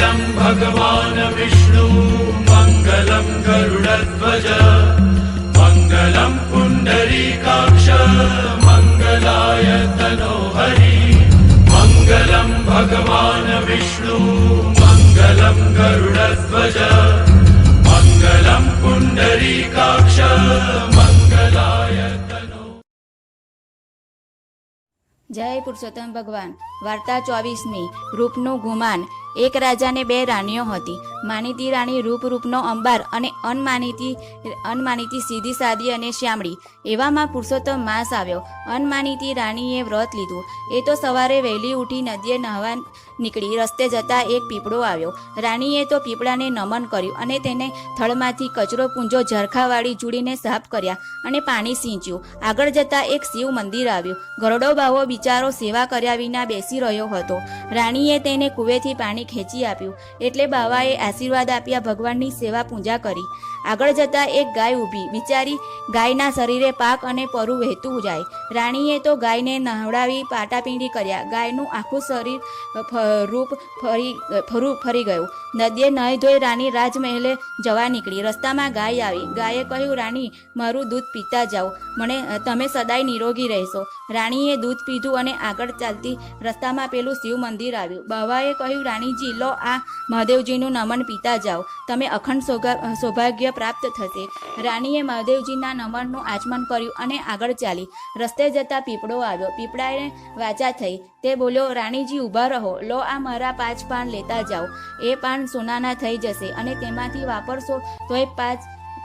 मङ्गलं भगवान् विष्णु मङ्गलं गरुडध्वज मङ्गलं पुण्डरीकाक्ष मङ्गलाय तनोहरि मङ्गलं भगवान् विष्णु मङ्गलं गरुडध्वज मङ्गलं पुण्डरीकाक्ष मङ्गलाय तनो। જય પુરુષોત્તમ ભગવાન। વાર્તા 24મી। રૂપનું ગુમાન। એક રાજાને બે રાણીઓ હતી। માનીતી રાણી રૂપનો અંબાર અને અનમાનીતી સીધી સાદી અને શ્યામળી। એવામાં પુરુષોત્તમ માસ આવ્યો। અનમાનીતી રાણીએ વ્રત લીધું। એ તો સવારે વહેલી ઉઠી નદીએ નહાવા નીકળી। રસ્તે જતા એક પીપળો આવ્યો। રાણીએ તો પીપળાને નમન કર્યું અને તેને થળમાંથી કચરો પૂંજો ઝરખાવાળી જુડીને સાફ કર્યા અને પાણી સિંચ્યું। આગળ જતા એક શિવ મંદિર આવ્યું। ગરડો બાવો બિચારો સેવા કર્યા વિના બેસી રહ્યો હતો। રાણીએ તેને કુવેથી પાણી ખેંચી આપ્યું એટલે બાવાએ આશીર્વાદ આપ્યા। ભગવાનની સેવા પૂજા કરી। આગળ જતા એક ગાય ઊભી। બિચારી ગાયના શરીરે પાક અને પરું વહેતું જાય। રાણીએ તો ગાયને નવડાવી પાટાપીંડી કર્યા। ગાયનું આખું શરીર રૂપ ફરી ગયું। નદીએ નહીં ધોઈ રાણી રાજમહેલે જવા નીકળી। રસ્તામાં ગાય આવી। ગાયે કહ્યું, રાણી, મારું દૂધ પીતા જાઓ, તમે સદાય નિરોગી રહેશો। રાણીએ દૂધ પીધું અને આગળ ચાલતી રસ્તામાં પેલું શિવ મંદિર આવ્યું। બાવાએ કહ્યું, રાણીજી, લો આ મહાદેવજીનું નમન પીતા જાઓ, તમે અખંડ સૌભાગ્ય પ્રાપ્ત થશે। રાણીએ મહાદેવજીના નમનનું આચમન કર્યું અને આગળ ચાલી। રસ્તે જતા પીપળો આવ્યો। પીપળાએ વાચા થઈ। તે બોલ્યો, રાણીજી, ઊભા રહો, લો આ મારા 5 પાન લેતા જાઓ। એ પાન સોનાના થઈ જશે અને તેમાંથી વાપરશો તોય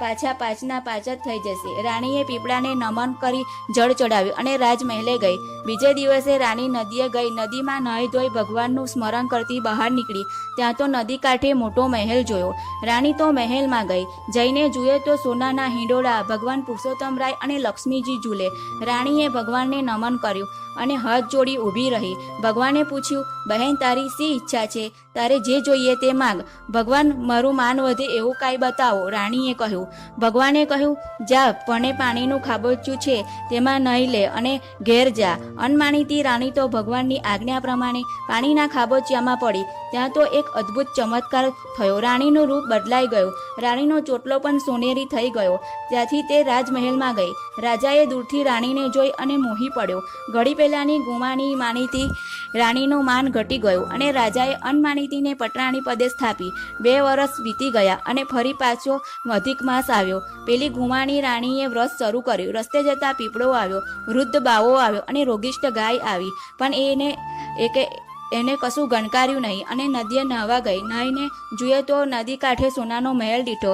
પાછા 5ના 5 જ થઈ જશે। રાણીએ પીપળાને નમન કરી જળ ચડાવ્યું અને રાજમહેલે ગઈ। બીજે દિવસે રાણી નદીએ ગઈ। નદીમાં નાહી ધોઈ ભગવાનનું સ્મરણ કરતી બહાર નીકળી। ત્યાં તો નદી કાંઠે મોટો મહેલ જોયો। રાણી તો મહેલમાં ગઈ। જઈને જુએ તો સોનાના હિંડોળા, ભગવાન પુરુષોત્તમરાય અને લક્ષ્મીજી ઝૂલે। રાણીએ ભગવાનને નમન કર્યું અને હાથ જોડી ઊભી રહી। ભગવાને પૂછ્યું, બહેન, તારી શી ઈચ્છા છે? તારે જે જોઈએ તે માંગ। ભગવાન, મારું માન વધે એવું કાંઈ બતાવો। રાણીએ કહ્યું। ભગવાને કહ્યું, જા, પણ પાણીનું ખાબોચિયું છે તેમાં નહીં લે અને ઘેર જા। અનમાનીતી રાણી તો ભગવાનની આજ્ઞા પ્રમાણે પાણીના ખાબોચિયામાં પડી। ત્યાં તો એક અદ્ભુત ચમત્કાર થયો। રાણીનું રૂપ બદલાઈ ગયું। રાણીનો ચોટલો પણ સોનેરી થઈ ગયો। ત્યાંથી તે રાજમહેલમાં ગઈ। રાજાએ દૂરથી રાણીને જોઈ અને મોહી પડ્યો। ઘડી પહેલાની ગુમાની માનીતી રાણીનું માન ઘટી ગયું અને રાજાએ અનમાનીતીને પટરાણી પદે સ્થાપી। 2 વર્ષ વીતી ગયા અને ફરી પાછો અધિક માસ આવ્યો। પેલી ગુમાની રાણીએ વ્રત શરૂ કર્યું। રસ્તે જતા પીપળો આવ્યો, વૃદ્ધ બાવો આવ્યો અને રોગિષ્ઠ ગાય આવી, પણ એને કશું ગણકાર્યું નહીં અને નદીએ નહાવા ગઈ। નાહીને જુએ તો નદી કાંઠે સોનાનો મહેલ દીઠો।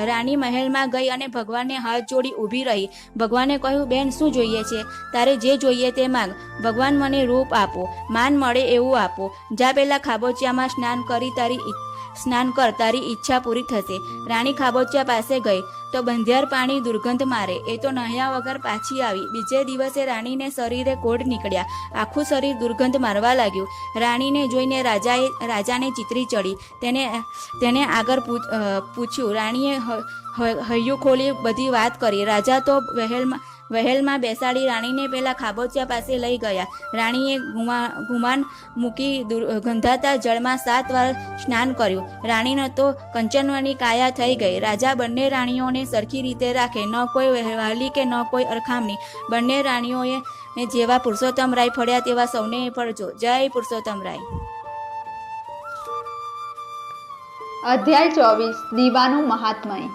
રાણી મહેલમાં ગઈ અને ભગવાનને હાથ જોડી ઊભી રહી। ભગવાને કહ્યું, બેન, શું જોઈએ છે? તારે જે જોઈએ તે માંગ। ભગવાન, મને રૂપ આપો, માન મળે એવું આપો। જા, પેલા ખાબોચિયામાં સ્નાન કર, તારી ઈચ્છા પૂરી થશે। રાણી ખાબોચિયા પાસે ગઈ તો બંધિયાર પાણી દુર્ગંધ મારે। એ તો નહ્યા વગર પાછી આવી। બીજે દિવસે રાણીને શરીરે કોઢ નીકળ્યા। આખું શરીર દુર્ગંધ મારવા લાગ્યું। રાણીને જોઈને રાજાને ચિતરી ચડી। તેને આગળ પૂછ્યું। રાણીએ હૈયું ખોલી બધી વાત કરી। રાજા તો વહેલમાં બેસાડી રાણીને પેલા ખાબોચિયા પાસે લઈ ગયા। રાણીએ ગુમાન મૂકી ગંધાતા જળમાં 7 વાર સ્નાન કર્યું। રાણીને તો કંચનવની કાયા થઈ ગઈ। રાજા બંને રાણીઓને સરખી રીતે રાખે, ન કોઈ વહાલી કે ન કોઈ અરખામણી। બંને રાણીઓએ જેવા પુરુષોત્તમરાય ફળ્યા તેવા સૌને ફળજો। જય પુરુષોત્તમરાય। અધ્યાય 24। દીવાનું મહાત્મય।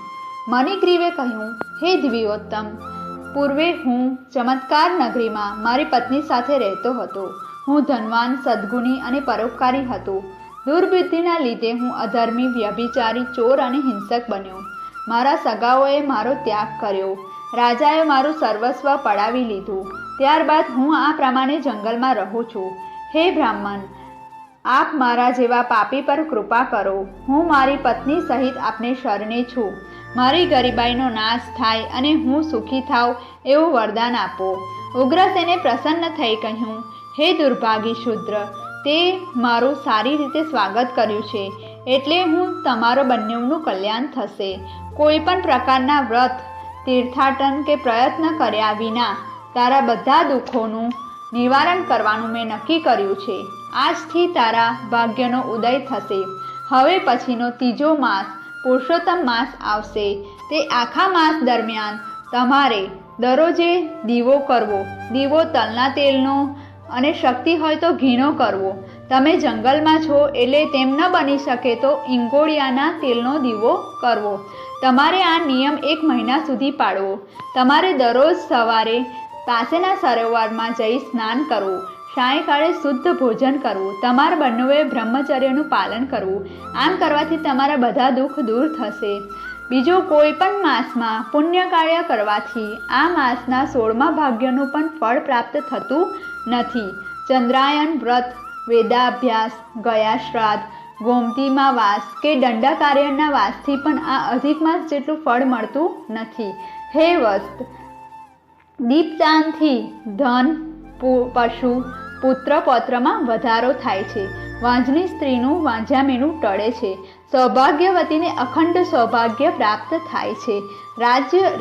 મણિગ્રીવે કહ્યું, હે દિવ્યોત્તમ, પૂર્વે હું ચમત્કાર નગરીમાં મારી પત્ની સાથે રહેતો હતો। હું ધનવાન, સદ્ગુણી અને પરોપકારી હતો। દુર્બુદ્ધિના લીધે હું અધર્મી, વ્યભિચારી, ચોર અને હિંસક બન્યો। મારા સગાઓએ મારો ત્યાગ કર્યો। રાજાએ મારું સર્વસ્વ પડાવી લીધું। ત્યારબાદ હું આ પ્રમાણે જંગલમાં રહું છું। હે બ્રાહ્મણ, આપ મારા જેવા પાપી પર કૃપા કરો। હું મારી પત્ની સહિત આપને શરણે છું। મારી ગરીબાઈનો નાશ થાય અને હું સુખી થાઉં એવું વરદાન આપો। ઉગ્રસેને પ્રસન્ન થઈ કહ્યું, હે દુર્ભાગી શૂદ્ર, તે મારું સારી રીતે સ્વાગત કર્યું છે એટલે તમારો બંનેનું કલ્યાણ થશે। કોઈ પણ પ્રકારના વ્રત, તીર્થાટન કે પ્રયત્ન કર્યા વિના તારા બધા દુઃખોનું નિવારણ કરવાનું મેં નક્કી કર્યું છે। આજથી તારા ભાગ્યનો ઉદય થશે। હવે પછીનો ત્રીજો માસ પુરુષોત્તમ માસ આવશે. તે આખા માસ દરમિયાન તમારે દરરોજે દીવો કરવો. દીવો તલના તેલનો અને શક્તિ હોય તો ઘીનો કરવો. તમે જંગલમાં છો એટલે તેમ ન બની શકે તો ઈંગોળિયાના તેલનો દીવો કરવો. તમારે આ નિયમ 1 મહિના સુધી પાળવો. તમારે દરરોજ સવારે પાસેના સરોવરમાં જઈ સ્નાન કરવું. સાયંકાળે શુદ્ધ ભોજન કરવું. તમારા બંનેએ બ્રહ્મચર્યનું પાલન કરવું. આમ કરવાથી તમારા બધા દુઃખ દૂર થશે. બીજો કોઈ પણ માસમાં પુણ્ય કાર્ય કરવાથી આ માસના 16મા ભાગ્યનું પણ ફળ પ્રાપ્ત થતું નથી. ચંદ્રાયન વ્રત, વેદાભ્યાસ, ગયા શ્રાદ્ધ, ગોમતીમાં વાસ કે દંડાકાર્યના વાસથી પણ આ અધિક માસ જેટલું ફળ મળતું નથી. હે વત્સ, દીપદાનથી ધન, પશુ, પુત્ર પૌત્રમાં વધારો થાય છે. વાંજની સ્ત્રીનું વાંઝામીનું ટળે છે. સૌભાગ્યવતીને અખંડ સૌભાગ્ય પ્રાપ્ત થાય છે.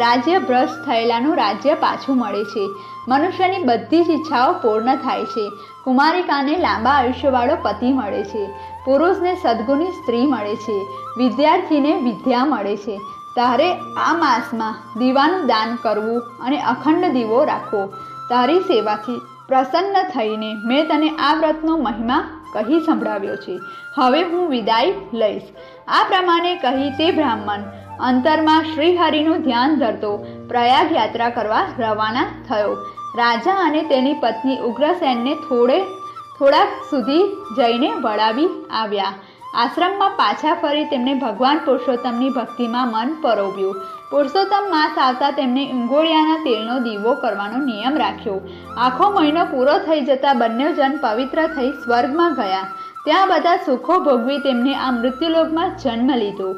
રાજ્ય ભ્રષ્ટ થયેલાનું રાજ્ય પાછું મળે છે. મનુષ્યની બધી જ ઈચ્છાઓ પૂર્ણ થાય છે. કુમારિકાને લાંબા આયુષ્યવાળો પતિ મળે છે. પુરુષને સદ્ગુણી સ્ત્રી મળે છે. વિદ્યાર્થીને વિદ્યા મળે છે. તારે આ માસમાં દીવાનું દાન કરવું અને અખંડ દીવો રાખવો. તારી સેવાથી પ્રસન્ન થઈને મેં તને આ વ્રતનો મહિમા કહી સંભળાવ્યો છે. હવે હું વિદાય લઈશ. આ પ્રમાણે કહી તે બ્રાહ્મણ અંતરમાં શ્રીહરિનું ધ્યાન ધરતો પ્રયાગ યાત્રા કરવા રવાના થયો. રાજા અને તેની પત્ની ઉગ્રસેનને થોડાક સુધી જઈને વળાવી આવ્યા. આશ્રમમાં પાછા ફરી તેમને ભગવાન પુરુષોત્તમની ભક્તિમાં મન પરોવ્યું. પુરુષોત્તમ માસ આવતા તેમને ઈંગોળિયાના તેલનો દીવો કરવાનો નિયમ રાખ્યો. આખો મહિનો પૂરો થઈ જતાં બંને જન પવિત્ર થઈ સ્વર્ગમાં ગયા. ત્યાં બધા સુખો ભોગવી તેમને આ મૃત્યુલોકમાં જન્મ લીધો.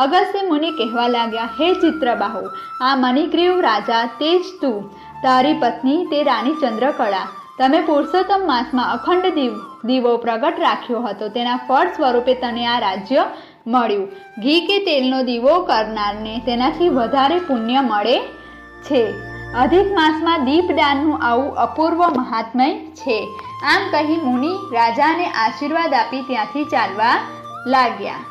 અગસ્ત્ય મુનિ કહેવા લાગ્યા, હે ચિત્રબાહુ, આ મણિગ્રીવ રાજા તે જ તું, તારી પત્ની તે રાણી ચંદ્રકળા. તમે પુરુષોત્તમ માસમાં અખંડ દીવો પ્રગટ રાખ્યો હતો. તેના ફળ સ્વરૂપે તને આ રાજ્ય મળ્યું. ઘી કે તેલનો દીવો કરનારને તેનાથી વધારે પુણ્ય મળે છે. અધિક માસમાં દીપદાનનું આવું અપૂર્વ મહાત્મય છે. આમ કહી મુનિ રાજાને આશીર્વાદ આપી ત્યાંથી ચાલવા લાગ્યા.